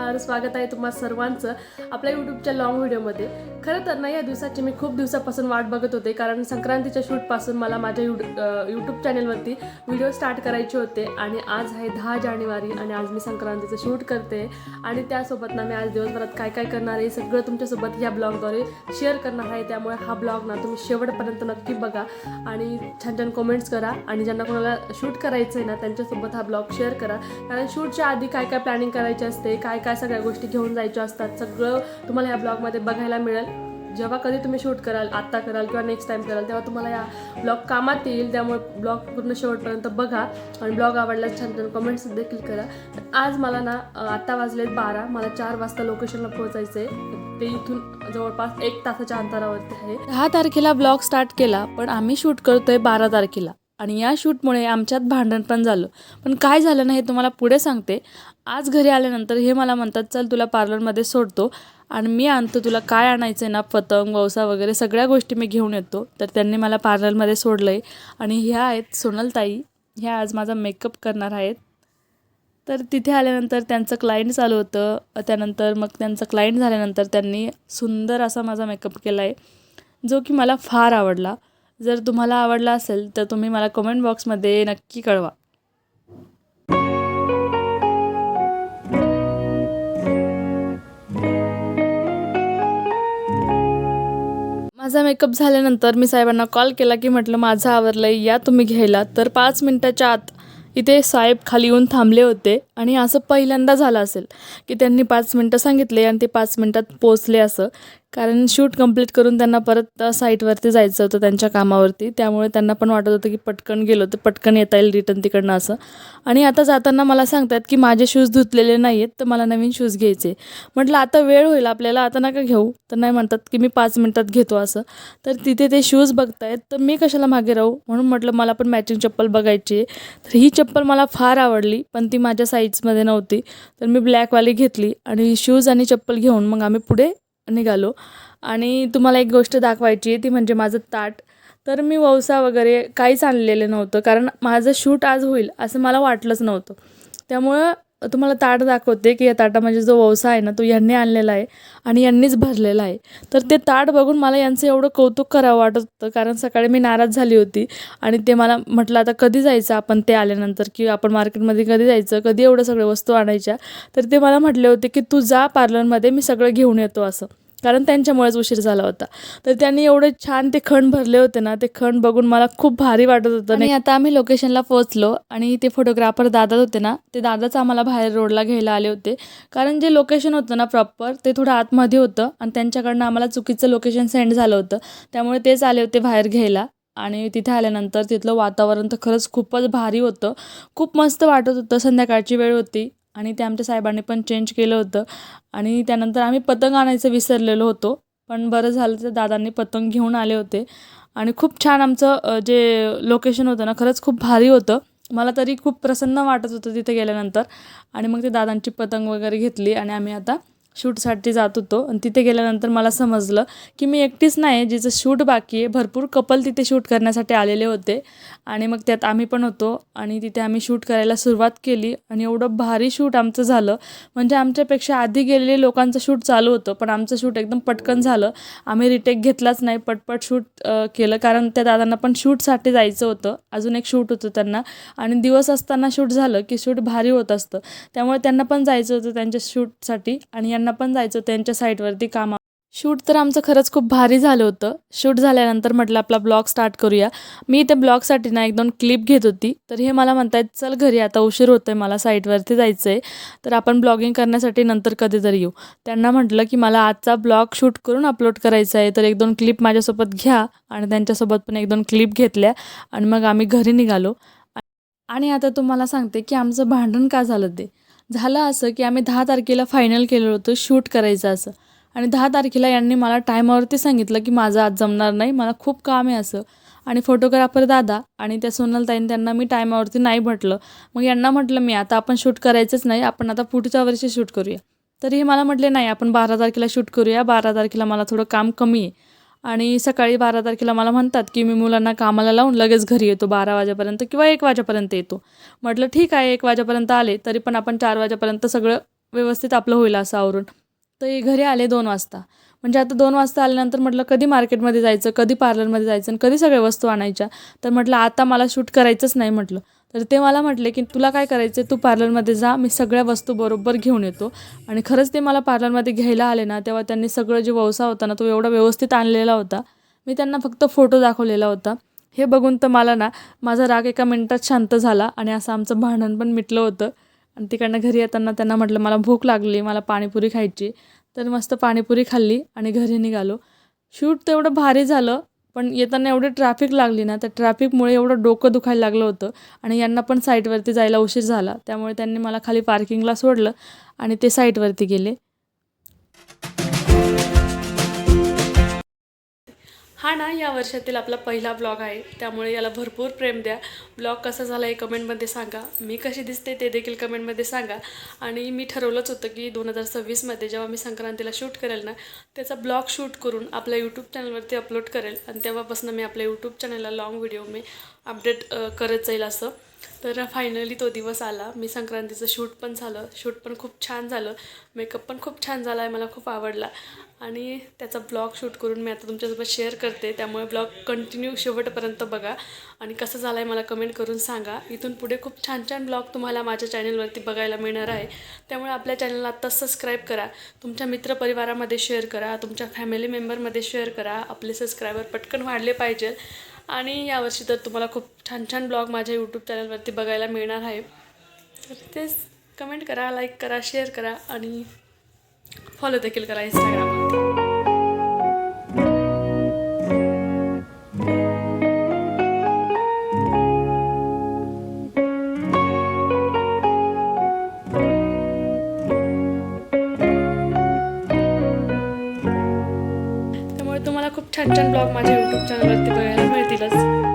नमस्कार, स्वागत आहे तुम्हा सर्वांचं आपल्या यूट्यूबच्या लॉंग व्हिडिओमध्ये। खरं तर ना या दिवसाची मी खूप दिवसापासून वाट बघत होते, कारण संक्रांतीच्या शूटपासून मला माझ्या यूट्यूब चॅनलवरती व्हिडिओ स्टार्ट करायचे होते। आणि आज आहे 10 जानेवारी आणि आज मी संक्रांतीचं शूट करते आणि त्यासोबत ना मी आज दिवसभरात काय काय करणार आहे सगळं तुमच्यासोबत या ब्लॉगद्वारे शेअर करणार आहे। त्यामुळे हा ब्लॉग ना तुम्ही शेवटपर्यंत नक्की बघा आणि छान छान कमेंट्स करा आणि ज्यांना कोणाला शूट करायचं आहे ना त्यांच्यासोबत हा ब्लॉग शेअर करा, कारण शूटच्या आधी काय काय प्लॅनिंग करायची असते, काय काय सगळ्या गोष्टी घेऊन जायच्या असतात, सगळं तुम्हाला या ब्लॉगमध्ये बघायला मिळेल। जेव्हा कधी तुम्ही शूट कराल, आत्ता कराल किंवा नेक्स्ट टाइम कराल, तेव्हा तुम्हाला या ब्लॉग कामात येईल। त्यामुळे ब्लॉग पूर्ण शेवटपर्यंत बघा आणि ब्लॉग आवडल्यास छान छान कमेंट्स देखील करा। आज मला ना आत्ता वाजलेत 12, मला 4 वाजता लोकेशनला पोहोचायचं आहे। ते इथून जवळपास 1 तासाच्या अंतरावरती आहे। 10 तारखेला ब्लॉग स्टार्ट केला, पण आम्ही शूट करतोय 12 तारखेला आणि या शूटमुळे आमच्यात भांडण पण झालं। पण काय झालं ना हे तुम्हाला पुढे सांगते। आज घरी आल्यानंतर हे मला म्हणतात, चल तुला पार्लरमध्ये सोडतो आणि मी आणतो, तुला काय आणायचं आहे ना, पतंग वौसा वगैरे सगळ्या गोष्टी मी घेऊन येतो। तर त्यांनी मला पार्लरमध्ये सोडलं आहे आणि ह्या आहेत सोनलताई, ह्या आज माझा मेकअप करणार आहेत। तर तिथे आल्यानंतर त्यांचं क्लायंट चालू होतं, त्यानंतर मग त्यांचं क्लायंट झाल्यानंतर त्यांनी सुंदर असा माझा मेकअप केला आहे, जो की मला फार आवडला। जर तुम्हाला आवडला असेल तर तुम्ही मला कमेंट बॉक्समध्ये नक्की कळवा। माझा मेकअप झाल्यानंतर मी साहेबांना कॉल केला की म्हटलं माझं आवरलं आहे, या तुम्ही घ्यायला। तर 5 मिनिटाच्या आत इथे साहेब खाली येऊन थांबले होते आणि असं पहिल्यांदा झालं असेल की त्यांनी 5 मिनटं सांगितले आणि ते 5 मिनटात पोचले असं, कारण शूट कंप्लीट करून त्यांना परत साईटवरती जायचं होतं त्यांच्या कामावरती। त्यामुळे त्यांना पण वाटत होतं की पटकन गेलो तर पटकन येता येईल रिटर्न तिकडनं असं। आणि आता जाताना मला सांगतात की माझे शूज धुतलेले नाही आहेत, तर मला नवीन शूज घ्यायचे। म्हटलं आता वेळ होईल आपल्याला, आता नका घेऊ। तर नाही, म्हणतात की मी 5 मिनटात घेतो असं। तर तिथे ते शूज बघतायत, तर मी कशाला मागे राहू, म्हणून म्हटलं मला पण मॅचिंग चप्पल बघायची आहे। तर ही चप्पल मला फार आवडली, पण ती माझ्या साईजमध्ये नव्हती, तर मी ब्लॅकवाली घेतली आणि शूज आणि चप्पल घेऊन मग आम्ही पुढे निघालो। आणि तुम्हाला एक गोष्ट दाखवायची आहे, ती म्हणजे माझं ताट। तर मी वौसा वगैरे काहीच आणलेलं नव्हतं, कारण माझं शूट आज होईल असं मला वाटलंच नव्हतं। त्यामुळं तुम्हाला ताट दाखवते की या ताटामध्ये जो वौसा आहे ना तो यांनी आणलेला आहे आणि यांनीच भरलेला आहे। तर ते ताट बघून मला यांचं एवढं कौतुक करावं वाटत होतं, कारण सकाळी मी नाराज झाली होती आणि ते मला म्हटलं आता कधी जायचं आपण, ते आल्यानंतर की आपण मार्केटमध्ये कधी जायचं, कधी एवढं सगळ्या वस्तू आणायच्या। तर ते मला म्हटले होते की तू जा पार्लरमध्ये, मी सगळं घेऊन येतो असं, कारण त्यांच्यामुळेच उशीर झाला होता। तर त्यांनी एवढे छान ते खण भरले होते ना, ते खण बघून मला खूप भारी वाटत होतं। आणि आता आम्ही लोकेशनला पोहोचलो आणि ते फोटोग्राफर दादा होते ना, ते दादाच आम्हाला बाहेर रोडला घ्यायला आले होते, कारण जे लोकेशन होतं ना प्रॉपर ते थोडं आतमध्ये होतं आणि त्यांच्याकडनं आम्हाला चुकीचं लोकेशन सेंड झालं होतं। त्यामुळे तेच आले होते बाहेर घ्यायला। आणि तिथे आल्यानंतर तिथलं वातावरण तर खरंच खूपच भारी होतं, खूप मस्त वाटत होतं। संध्याकाळची वेळ होती आणि ते आमच्या साहेबांनी पण चेंज केलं होतं। आणि त्यानंतर आम्ही पतंग आणायचं विसरलेलो होतो, पण बरं झालं तर दादांनी पतंग घेऊन आले होते आणि खूप छान आमचं जे लोकेशन होतं ना खरंच खूप भारी होतं। मला तरी खूप प्रसन्न वाटत होतं तिथे गेल्यानंतर। आणि मग ते दादांची पतंग वगैरे घेतली आणि आम्ही आता शूटसाठी जात होतो। आणि तिथे गेल्यानंतर मला समजलं की मी एकटीच नाही, जिचं शूट बाकी आहे, भरपूर कपल तिथे शूट करण्यासाठी आलेले होते आणि मग त्यात आम्ही पण होतो। आणि तिथे आम्ही शूट करायला सुरुवात केली आणि एवढं भारी शूट आमचं झालं, म्हणजे आमच्यापेक्षा आधी गेलेले लोकांचं शूट चालू होतं, पण आमचं शूट एकदम पटकन झालं। आम्ही रिटेक घेतलाच नाही, पटपट शूट केलं, कारण त्या दादांना पण शूटसाठी जायचं होतं, अजून एक शूट होतं त्यांना। आणि दिवस असताना शूट झालं की शूट भारी होत असतं, त्यामुळे त्यांना पण जायचं होतं त्यांच्या शूटसाठी आणि यांना पण जायचं होतं त्यांच्या साईटवरती कामा। शूट तर आमचं खरंच खूप भारी झालं होतं। शूट झाल्यानंतर म्हटलं आपला ब्लॉग स्टार्ट करूया। मी त्या ब्लॉगसाठी ना 1-2 क्लिप घेत होती, तर हे मला म्हणत आहेत चल घरी, आता उशीर होतोय, मला साईटवरती जायचं आहे, तर आपण ब्लॉगिंग करण्यासाठी नंतर कधीतरी येऊ। त्यांना म्हटलं की मला आजचा ब्लॉग शूट करून अपलोड करायचा आहे, तर 1-2 क्लिप माझ्यासोबत घ्या। आणि त्यांच्यासोबत पण 1-2 क्लिप घेतल्या आणि मग आम्ही घरी निघालो। आणि आता तुम्हाला सांगते की आमचं भांडण का झालं। ते झालं असं की आम्ही 10 तारखेला फायनल केलं होतं शूट करायचं असं, आणि 10 तारखेला यांनी मला टायमावरती सांगितलं की माझं आज जमणार नाही, मला खूप काम आहे असं। आणि फोटोग्राफर दादा आणि त्या सोनलताईंनी त्यांना मी टायमावरती नाही म्हटलं। मग यांना म्हटलं मी आता आपण शूट करायचंच नाही, आपण आता पुढच्या वर्षी शूट करूया। तरी मला म्हटले नाही, आपण 12 तारखेला शूट करूया, 12 तारखेला मला थोडं काम कमी आहे। आणि सकाळी 12 तारखेला मला म्हणतात की मी मुलांना कामाला लावून लगेच घरी येतो 12 वाजेपर्यंत किंवा 1 वाजेपर्यंत येतो। म्हटलं ठीक आहे, 1 वाजेपर्यंत आले तरी पण आपण 4 वाजेपर्यंत सगळं व्यवस्थित आपलं होईल असं आवरून. तर हे घरी आले 2 वाजता. म्हणजे आता 2 वाजता आल्यानंतर म्हटलं कधी मार्केटमध्ये जायचं, कधी पार्लरमध्ये जायचं आणि कधी सगळ्या वस्तू आणायच्या. तर म्हटलं आता मला शूट करायचंच नाही म्हटलं. तर ते मला म्हटले, की "तुला काय करायचं आहे, तू पार्लरमध्ये जा, मी सगळ्या वस्तू बरोबर घेऊन येतो." आणि खरंच ते मला पार्लरमध्ये घ्यायला आले ना, तेव्हा त्यांनी सगळं जे वळसा होता ना, तो एवढा व्यवस्थित आणलेला होता. मी त्यांना फक्त फोटो दाखवलेला होता. हे बघून तर मला ना, माझा राग एका मिनिटात शांत झाला आणि असं आमचं भांडण पण मिटलं होतं. आणि तिकडनं घरी येताना त्यांना म्हटलं, "मला भूक लागली, मला पाणीपुरी खायची." तर मस्त पाणीपुरी खाल्ली आणि घरी निघालो. शूट तेवढं भारी झालं, पण येताना एवढी ट्रॅफिक लागली ना, त्या ट्रॅफिकमुळे एवढं डोकं दुखायला लागलं होतं आणि यांना पण साईटवरती जायला उशीर झाला. त्यामुळे त्यांनी मला खाली पार्किंगला सोडलं आणि ते साईटवरती गेले. हा ना या वर्षातील आपला पहिला ब्लॉग आहे, त्यामुळे याला भरपूर प्रेम द्या. ब्लॉग कसा झाला हे कमेंटमध्ये सांगा. मी कशी दिसते ते देखील कमेंटमध्ये सांगा. आणि मी ठरवलंच होतं की 2026मध्ये जेव्हा मी संक्रांतीला शूट करेल ना, त्याचा ब्लॉग शूट करून आपल्या यूट्यूब चॅनलवरती अपलोड करेल. आणि तेव्हापासून मी आपल्या यूट्यूब चॅनलला लाँग व्हिडिओ मी अपडेट करत जाईल असं. तर फायनली तो दिवस आला. मी संक्रांतीचं शूट पण झालं, शूट पण खूप छान झालं, मेकअप पण खूप छान झाला आहे, मला खूप आवडला. आणि त्याचा ब्लॉग शूट करून मी आता तुमच्यासोबत शेअर करते. त्यामुळे ब्लॉग कंटिन्यू शेवटपर्यंत बघा आणि कसं झालं आहे मला कमेंट करून सांगा. इथून पुढे खूप छान छान ब्लॉग तुम्हाला माझ्या चॅनलवरती बघायला मिळणार आहे. त्यामुळे आपल्या चॅनलला आत्ताच सबस्क्राईब करा, तुमच्या मित्रपरिवारामध्ये शेअर करा, तुमच्या फॅमिली मेंबरमध्ये शेअर करा. आपले सबस्क्रायबर पटकन वाढले पाहिजे. आणि यावर्षी तर तुम्हाला खूप छान छान ब्लॉग माझ्या यूट्यूब चॅनलवरती बघायला मिळणार आहे. तर तेच कमेंट करा, लाईक करा, शेअर करा आणि फॉलो देखील करा इंस्टाग्रामवरती. त्यामुळे तुम्हाला खूप छान छान ब्लॉग माझ्या यूट्यूब चॅनलवरती बघायला मिळतीलच.